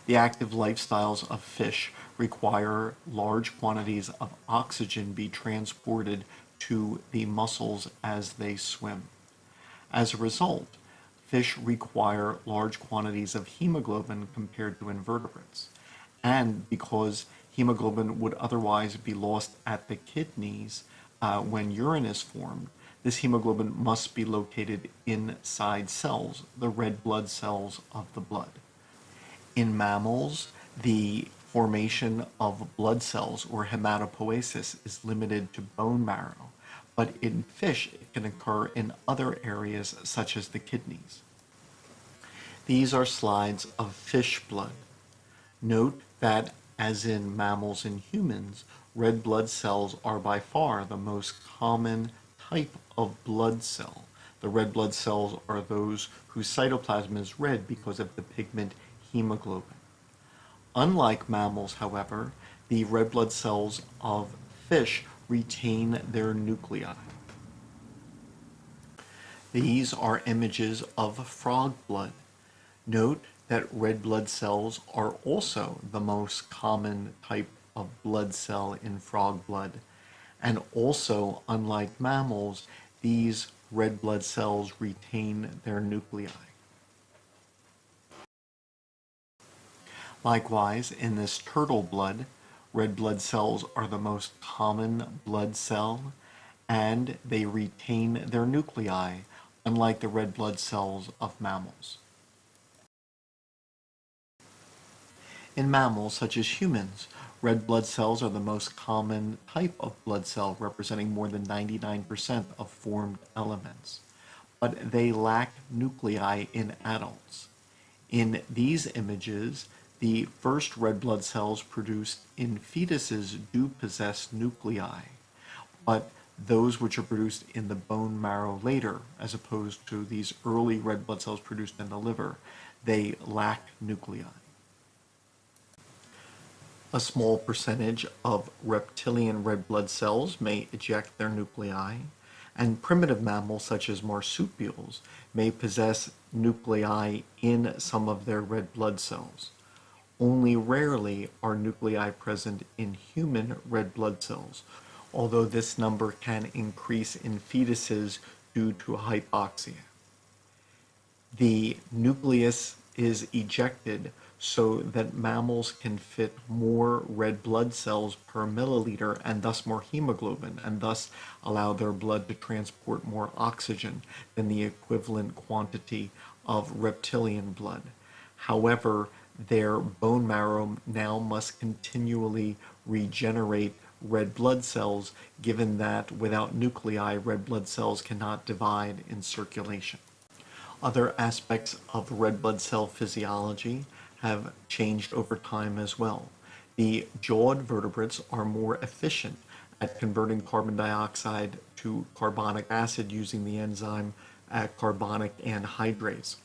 The active lifestyles of fish require large quantities of oxygen be transported to the muscles as they swim. As a result, fish require large quantities of hemoglobin compared to invertebrates. And because hemoglobin would otherwise be lost at the kidneys when urine is formed, this hemoglobin must be located inside cells, the red blood cells of the blood. In mammals, the formation of blood cells or hematopoiesis is limited to bone marrow, but in fish it can occur in other areas such as the kidneys. These are slides of fish blood. Note that, as in mammals and humans, red blood cells are by far the most common type of blood cell. The red blood cells are those whose cytoplasm is red because of the pigment hemoglobin. Unlike mammals, however, the red blood cells of fish retain their nuclei. These are images of frog blood. Note that red blood cells are also the most common type of blood cell in frog blood. And also, unlike mammals, these red blood cells retain their nuclei. Likewise, in this turtle blood, red blood cells are the most common blood cell, and they retain their nuclei, unlike the red blood cells of mammals. In mammals, such as humans, red blood cells are the most common type of blood cell, representing more than 99% of formed elements. But they lack nuclei in adults. In these images, the first red blood cells produced in fetuses do possess nuclei, but those which are produced in the bone marrow later, as opposed to these early red blood cells produced in the liver, they lack nuclei. A small percentage of reptilian red blood cells may eject their nuclei, and primitive mammals such as marsupials may possess nuclei in some of their red blood cells. Only rarely are nuclei present in human red blood cells, although this number can increase in fetuses due to hypoxia. The nucleus is ejected so that mammals can fit more red blood cells per milliliter and thus more hemoglobin, and thus allow their blood to transport more oxygen than the equivalent quantity of reptilian blood. However, their bone marrow now must continually regenerate red blood cells, given that without nuclei, red blood cells cannot divide in circulation. Other aspects of red blood cell physiology have changed over time as well. The jawed vertebrates are more efficient at converting carbon dioxide to carbonic acid using the enzyme carbonic anhydrase.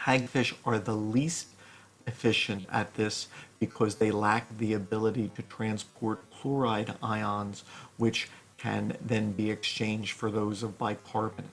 Hagfish are the least efficient at this because they lack the ability to transport chloride ions, which can then be exchanged for those of bicarbonate.